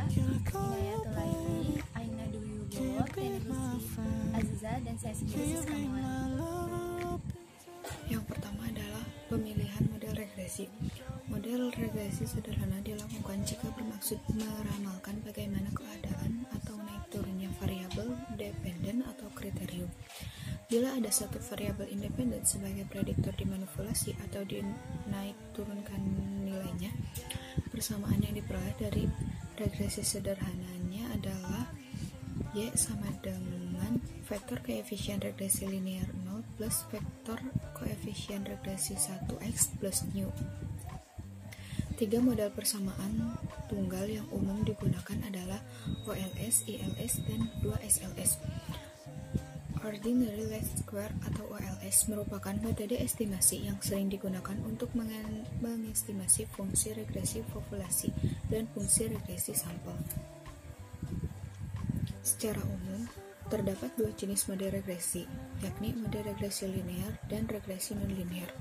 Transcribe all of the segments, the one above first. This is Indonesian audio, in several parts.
Inayatulaini, Aina Dwi Wibowo, Teknisi Aziza, dan saya sendiri Siska Muhammad. Yang pertama adalah pemilihan model regresi. Model regresi sederhana dilakukan jika bermaksud meramalkan bagaimana keadaan atau naik turunnya variabel dependen atau kriterium. Bila ada satu variabel independen sebagai prediktor dimanipulasi atau dinaik turunkan nilainya, persamaan yang diperoleh dari regresi sederhananya adalah Y sama dengan vektor koefisien regresi linear 0 plus vektor koefisien regresi 1x plus nu. Tiga model persamaan tunggal yang umum digunakan adalah OLS, ILS, dan 2SLS. Ordinary least square atau OLS merupakan metode estimasi yang sering digunakan untuk mengestimasi fungsi regresi populasi dan fungsi regresi sampel. Secara umum, terdapat dua jenis mode regresi, yakni mode regresi linear dan regresi non-linear.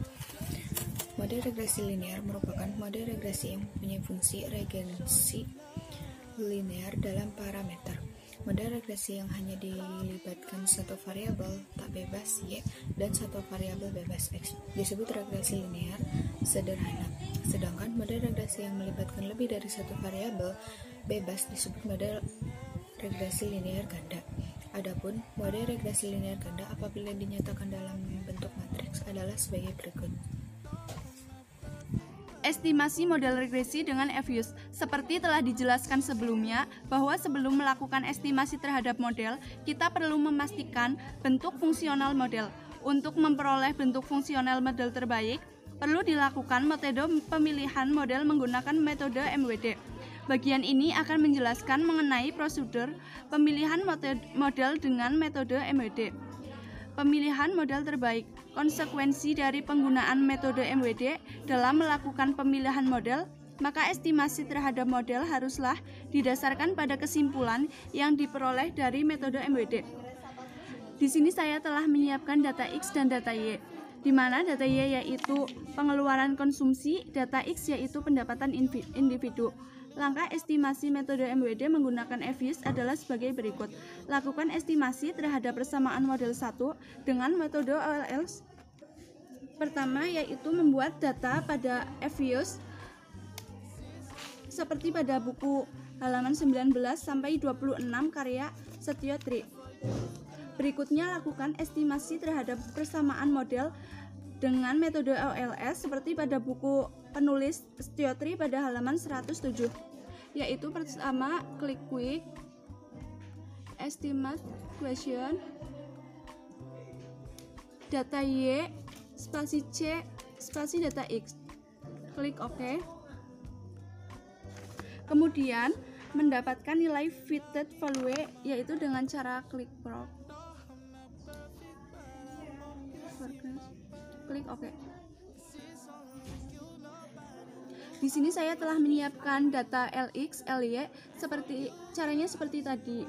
Mode regresi linear merupakan mode regresi yang mempunyai fungsi regensi linear dalam parameter. Mode regresi yang hanya dilibatkan satu variabel tak bebas Y dan satu variabel bebas X disebut regresi linear sederhana. Sedangkan mode regresi yang melibatkan lebih dari satu variabel bebas disebut mode regresi linear ganda. Adapun mode regresi linear ganda apabila dinyatakan dalam bentuk matriks adalah sebagai berikut. Estimasi model regresi dengan FUs. Seperti telah dijelaskan sebelumnya, bahwa sebelum melakukan estimasi terhadap model, kita perlu memastikan bentuk fungsional model. Untuk memperoleh bentuk fungsional model terbaik, perlu dilakukan metode pemilihan model menggunakan metode MWD. Bagian ini akan menjelaskan mengenai prosedur pemilihan model dengan metode MWD. Pemilihan model terbaik. Konsekuensi dari penggunaan metode MWD dalam melakukan pemilihan model, maka estimasi terhadap model haruslah didasarkan pada kesimpulan yang diperoleh dari metode MWD. Di sini saya telah menyiapkan data X dan data Y, di mana data Y yaitu pengeluaran konsumsi, data X yaitu pendapatan individu. Langkah estimasi metode MWD menggunakan FUs adalah sebagai berikut. Lakukan estimasi terhadap persamaan model 1 dengan metode OLS. Pertama yaitu membuat data pada FUs seperti pada buku halaman 19 sampai 26 karya Setio Tri. Berikutnya lakukan estimasi terhadap persamaan model dengan metode OLS seperti pada buku penulis Setio Tri pada halaman 107, yaitu pertama klik quick estimate question data Y spasi C spasi data X, klik OK. Kemudian mendapatkan nilai fitted value yaitu dengan cara klik proc, klik OK. Di sini saya telah menyiapkan data LX, LY caranya seperti tadi.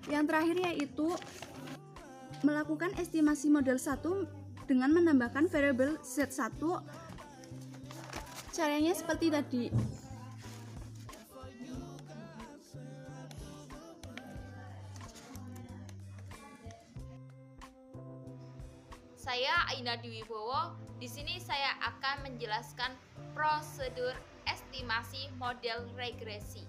Yang terakhir yaitu melakukan estimasi model 1 dengan menambahkan variabel Z1. Caranya seperti tadi. Saya Aina Dwi Wibowo. Di sini saya akan menjelaskan prosedur estimasi model regresi.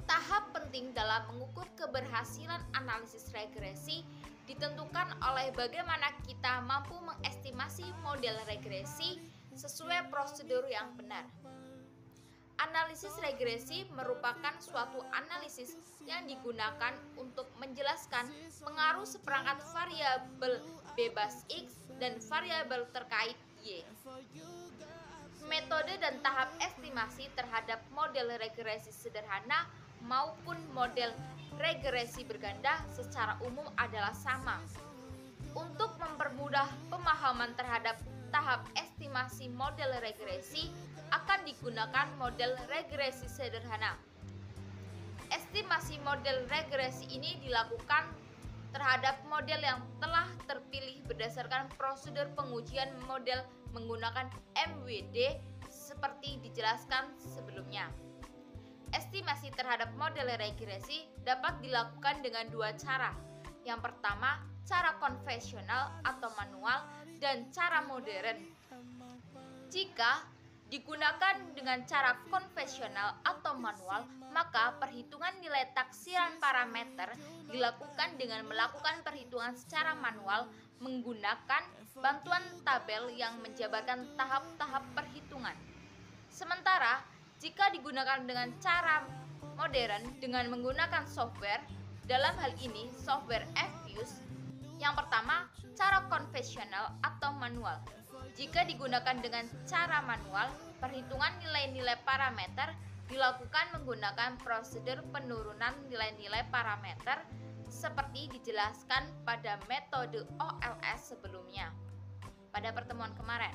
Tahap penting dalam mengukur keberhasilan analisis regresi ditentukan oleh bagaimana kita mampu mengestimasi model regresi sesuai prosedur yang benar. Analisis regresi merupakan suatu analisis yang digunakan untuk menjelaskan pengaruh seperangkat variabel bebas X dan variabel terkait Y. Metode dan tahap estimasi terhadap model regresi sederhana maupun model regresi berganda secara umum adalah sama. Untuk mempermudah pemahaman terhadap tahap estimasi model regresi akan digunakan model regresi sederhana. Estimasi model regresi ini dilakukan terhadap model yang telah terpilih berdasarkan prosedur pengujian model menggunakan MWD seperti dijelaskan sebelumnya. Estimasi terhadap model regresi dapat dilakukan dengan dua cara. Yang pertama, cara konvensional atau manual, dan cara modern. Jika digunakan dengan cara konvensional atau manual, maka perhitungan nilai taksiran parameter dilakukan dengan melakukan perhitungan secara manual menggunakan bantuan tabel yang menjabarkan tahap-tahap perhitungan. Sementara, jika digunakan dengan cara modern dengan menggunakan software, dalam hal ini software Fuse, yang pertama, cara konvensional atau manual. Jika digunakan dengan cara manual, perhitungan nilai-nilai parameter dilakukan menggunakan prosedur penurunan nilai-nilai parameter seperti dijelaskan pada metode OLS sebelumnya pada pertemuan kemarin.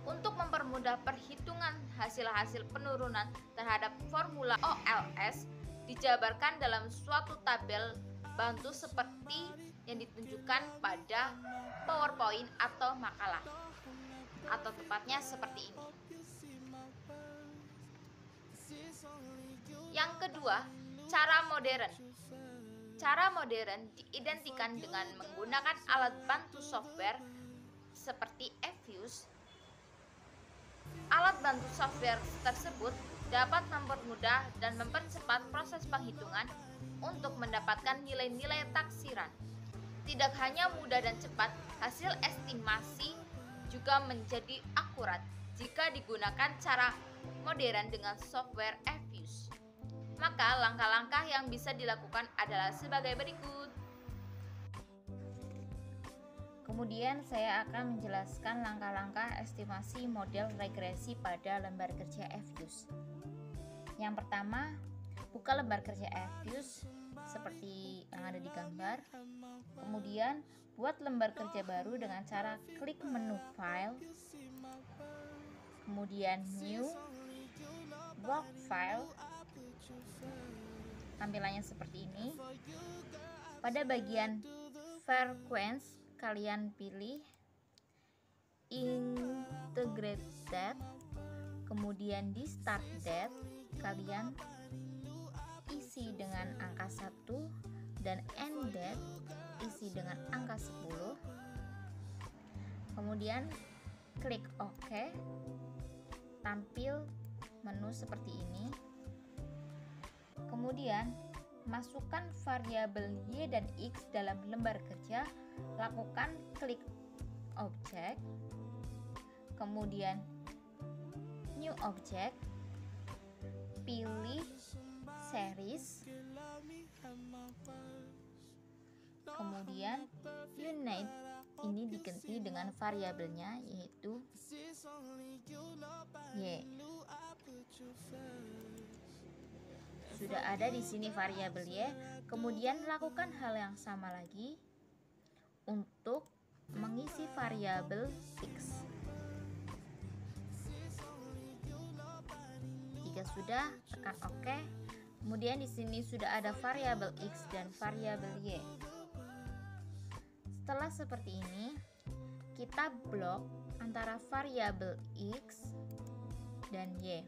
Untuk mempermudah perhitungan hasil-hasil penurunan terhadap formula OLS dijabarkan dalam suatu tabel bantu seperti yang ditunjukkan pada PowerPoint atau makalah, atau tepatnya seperti ini. Yang kedua, cara modern. Cara modern diidentikan dengan menggunakan alat bantu software seperti Fuse. Alat bantu software tersebut dapat mempermudah dan mempercepat proses penghitungan untuk mendapatkan nilai-nilai taksiran. Tidak hanya mudah dan cepat, hasil estimasi juga menjadi akurat jika digunakan cara modern dengan software Fuse. Maka langkah-langkah yang bisa dilakukan adalah sebagai berikut. Kemudian saya akan menjelaskan langkah-langkah estimasi model regresi pada lembar kerja Fuse. Yang pertama, buka lembar kerja Fuse seperti yang ada di gambar. Kemudian buat lembar kerja baru dengan cara klik menu File, kemudian New, Work File. Tampilannya seperti ini. Pada bagian Frequency kalian pilih Integrate Date, kemudian di Start Date kalian isi dengan angka 1 dan End Date isi dengan angka 10. Kemudian klik OK. Tampil menu seperti ini. Kemudian masukkan variabel Y dan X dalam lembar kerja. Lakukan klik Object, kemudian New Object, pilih Series, kemudian Unit. Ini diganti dengan variabelnya yaitu Y. Sudah ada di sini variabel Y. Kemudian lakukan hal yang sama lagi untuk mengisi variabel X. Jika sudah, tekan OK. Kemudian di sini sudah ada variabel X dan variabel Y. Setelah seperti ini, kita blok antara variabel X dan Y.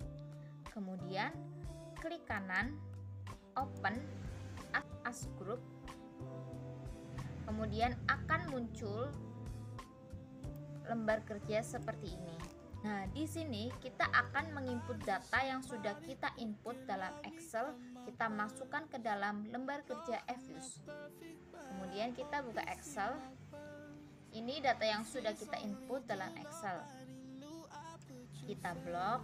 Kemudian klik kanan, open as group. Kemudian akan muncul lembar kerja seperti ini. Nah, di sini kita akan menginput data yang sudah kita input dalam Excel, kita masukkan ke dalam lembar kerja Fuse. Kemudian kita buka Excel. Ini data yang sudah kita input dalam Excel. Kita blok,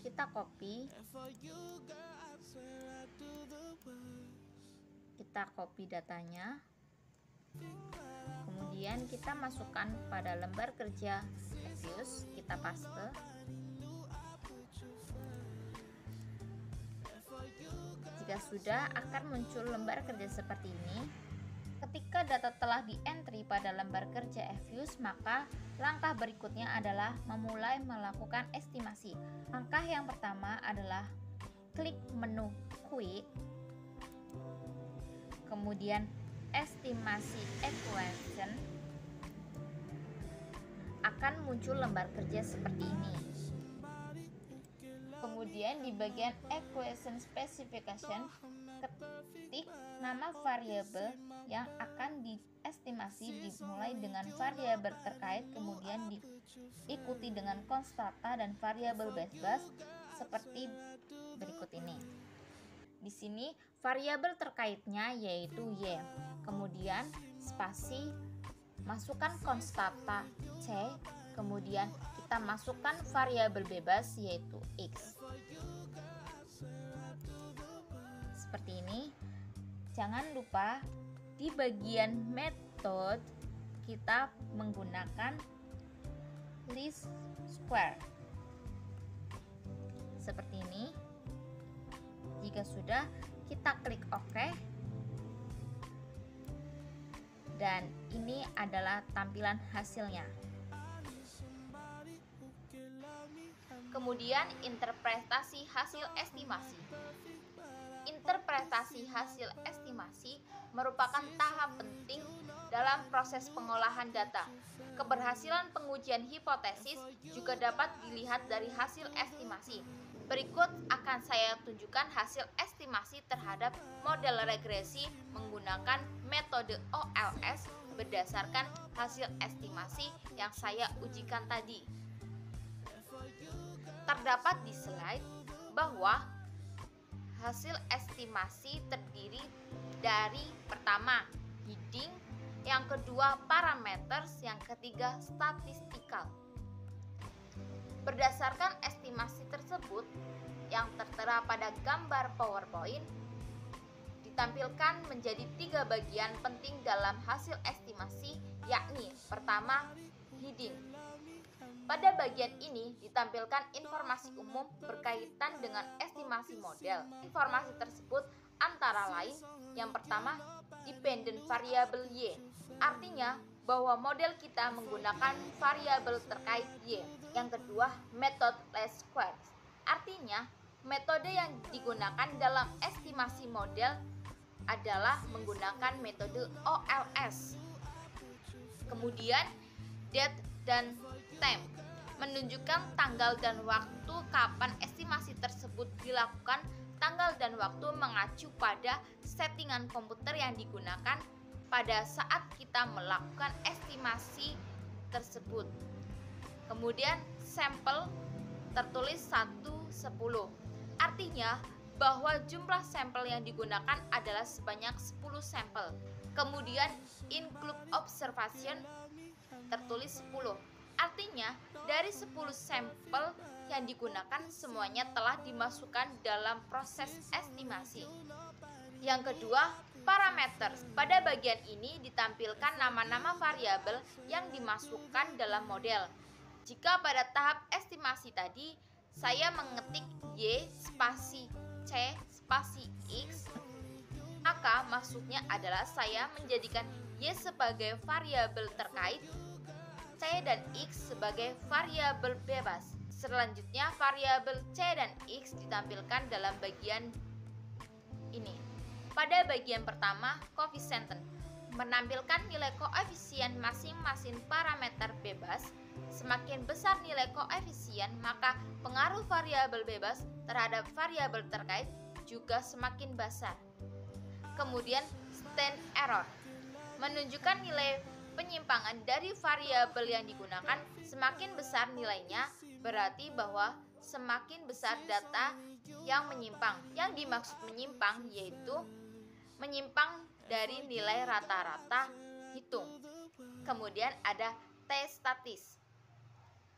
kita copy. Kita copy datanya. Kemudian kita masukkan pada lembar kerja Fuse, kita paste. Jika sudah, akan muncul lembar kerja seperti ini. Ketika data telah di-entry pada lembar kerja Fuse, maka langkah berikutnya adalah memulai melakukan estimasi. Langkah yang pertama adalah klik menu Quick, kemudian estimasi equation. Akan muncul lembar kerja seperti ini. Kemudian di bagian equation specification, ketik nama variabel yang akan diestimasi dimulai dengan variabel terkait, kemudian diikuti dengan konstanta dan variabel bebas seperti berikut ini. Di sini variabel terkaitnya yaitu y, kemudian spasi, masukkan konstanta c, kemudian kita masukkan variabel bebas yaitu x. Seperti ini. Jangan lupa di bagian method kita menggunakan least square. Seperti ini. Jika sudah, kita klik OK. Dan ini adalah tampilan hasilnya. Kemudian interpretasi hasil estimasi. Interpretasi hasil estimasi merupakan tahap penting dalam proses pengolahan data. Keberhasilan pengujian hipotesis juga dapat dilihat dari hasil estimasi. Berikut akan saya tunjukkan hasil estimasi terhadap model regresi menggunakan metode OLS berdasarkan hasil estimasi yang saya ujikan tadi. Terdapat di slide bahwa hasil estimasi terdiri dari pertama, heading, yang kedua, parameters, yang ketiga, statistikal. Berdasarkan estimasi tersebut yang tertera pada gambar PowerPoint, ditampilkan menjadi 3 bagian penting dalam hasil estimasi, yakni pertama, heading. Pada bagian ini ditampilkan informasi umum berkaitan dengan estimasi model. Informasi tersebut antara lain yang pertama, dependent variable Y, artinya bahwa model kita menggunakan variabel terkait Y. Yang kedua, method least square, artinya metode yang digunakan dalam estimasi model adalah menggunakan metode OLS. Kemudian date dan time, menunjukkan tanggal dan waktu kapan estimasi tersebut dilakukan. Tanggal dan waktu mengacu pada settingan komputer yang digunakan pada saat kita melakukan estimasi tersebut. Kemudian sampel tertulis 1/10, artinya bahwa jumlah sampel yang digunakan adalah sebanyak 10 sampel. Kemudian include observation tertulis 10, artinya dari 10 sampel yang digunakan semuanya telah dimasukkan dalam proses estimasi. Yang kedua, parameters. Pada bagian ini ditampilkan nama-nama variabel yang dimasukkan dalam model. Jika pada tahap estimasi tadi saya mengetik Y spasi C spasi X, maka maksudnya adalah saya menjadikan Y sebagai variabel terkait, C dan X sebagai variabel bebas. Selanjutnya variabel C dan X ditampilkan dalam bagian ini. Pada bagian pertama, coefficient menampilkan nilai koefisien masing-masing parameter bebas. Semakin besar nilai koefisien, maka pengaruh variabel bebas terhadap variabel terkait juga semakin besar. Kemudian stand error menunjukkan nilai penyimpangan dari variabel yang digunakan. Semakin besar nilainya, berarti bahwa semakin besar data yang menyimpang. Yang dimaksud menyimpang yaitu menyimpang dari nilai rata-rata hitung. Kemudian ada t-statis,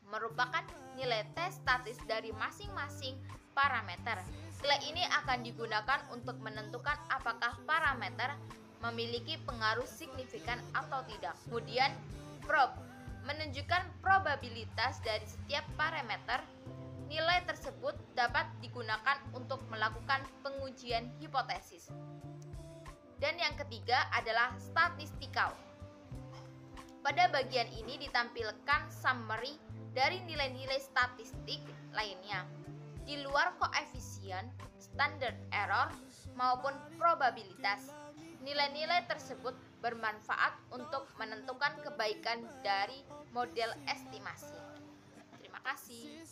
merupakan nilai t-statis dari masing-masing parameter. Nilai ini akan digunakan untuk menentukan apakah parameter memiliki pengaruh signifikan atau tidak. Kemudian prob menunjukkan probabilitas dari setiap parameter. Nilai tersebut dapat digunakan untuk melakukan pengujian hipotesis. Dan yang ketiga adalah statistikal. Pada bagian ini ditampilkan summary dari nilai-nilai statistik lainnya. Di luar koefisien, standard error, maupun probabilitas. Nilai-nilai tersebut bermanfaat untuk menentukan kebaikan dari model estimasi. Terima kasih.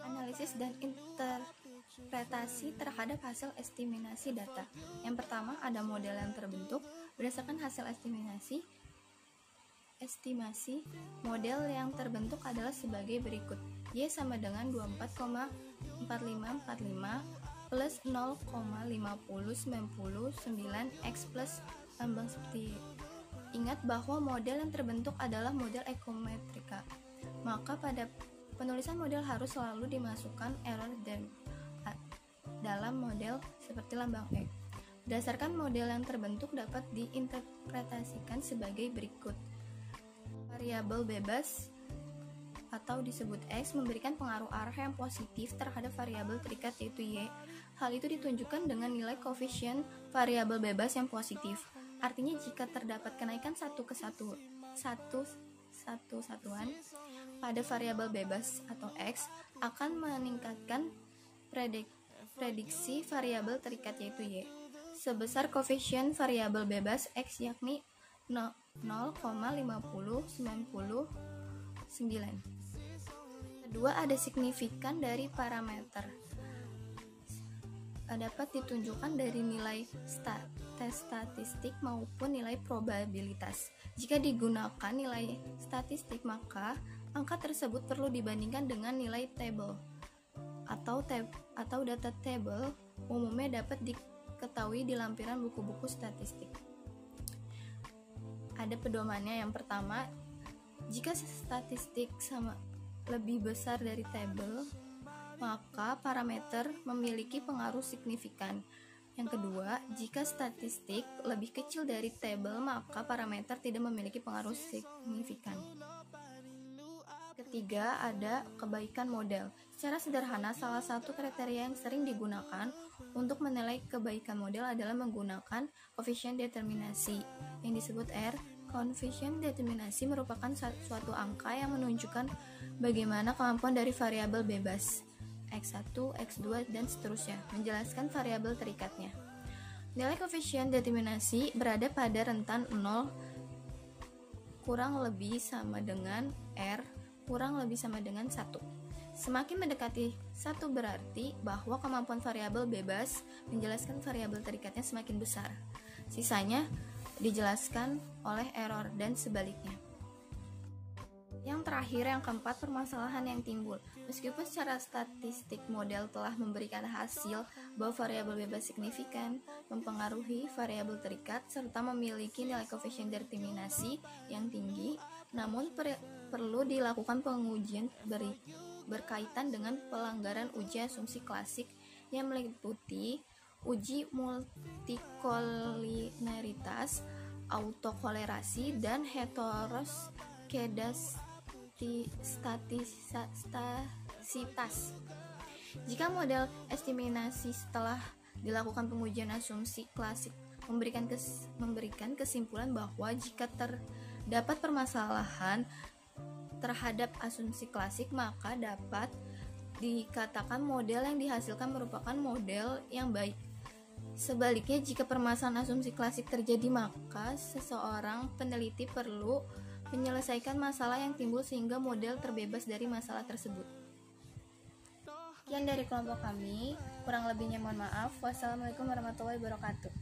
Analisis dan interpretasi terhadap hasil estimasi data. Yang pertama, ada model yang terbentuk berdasarkan hasil estimasi. Model yang terbentuk adalah sebagai berikut. Y sama dengan 24,4545 plus 0,5099 X plus lambang seperti. Ingat bahwa model yang terbentuk adalah model ekonometrika. Maka pada penulisan model harus selalu dimasukkan error dalam model seperti lambang E. Berdasarkan model yang terbentuk dapat diinterpretasikan sebagai berikut. Variabel bebas atau disebut X memberikan pengaruh arah yang positif terhadap variabel terikat yaitu Y. Hal itu ditunjukkan dengan nilai koefisien variabel bebas yang positif. Artinya jika terdapat kenaikan satuan pada variabel bebas atau X akan meningkatkan prediksi variabel terikat yaitu Y sebesar koefisien variabel bebas X yakni 0,5099. Kedua, ada signifikan dari parameter. Dapat ditunjukkan dari nilai statistik maupun nilai probabilitas. Jika digunakan nilai statistik, maka angka tersebut perlu dibandingkan dengan nilai table atau data table umumnya dapat diketahui di lampiran buku-buku statistik. Ada pedomannya. Yang pertama, jika statistik lebih besar dari tabel, maka parameter memiliki pengaruh signifikan. Yang kedua, jika statistik lebih kecil dari tabel, maka parameter tidak memiliki pengaruh signifikan. Ketiga, ada kebaikan model. Secara sederhana, salah satu kriteria yang sering digunakan untuk menilai kebaikan model adalah menggunakan koefisien determinasi yang disebut R. Koefisien determinasi merupakan suatu angka yang menunjukkan bagaimana kemampuan dari variabel bebas X1, X2, dan seterusnya, menjelaskan variabel terikatnya. Nilai koefisien determinasi berada pada rentan 0 kurang lebih sama dengan R kurang lebih sama dengan 1. Semakin mendekati 1 berarti bahwa kemampuan variabel bebas menjelaskan variabel terikatnya semakin besar. Sisanya dijelaskan oleh error dan sebaliknya. Yang terakhir, yang keempat, permasalahan yang timbul. Meskipun secara statistik model telah memberikan hasil bahwa variabel bebas signifikan mempengaruhi variabel terikat serta memiliki nilai koefisien determinasi yang tinggi, namun perlu dilakukan pengujian berkaitan dengan pelanggaran uji asumsi klasik yang meliputi uji multikolineritas, autokolerasi, dan heteroskedastisitas. Jika model estimasi setelah dilakukan pengujian asumsi klasik memberikan kesimpulan bahwa jika terdapat permasalahan terhadap asumsi klasik, maka dapat dikatakan model yang dihasilkan merupakan model yang baik. Sebaliknya, jika permasalahan asumsi klasik terjadi, maka seseorang peneliti perlu menyelesaikan masalah yang timbul sehingga model terbebas dari masalah tersebut. Sekian dari kelompok kami, kurang lebihnya mohon maaf. Wassalamualaikum warahmatullahi wabarakatuh.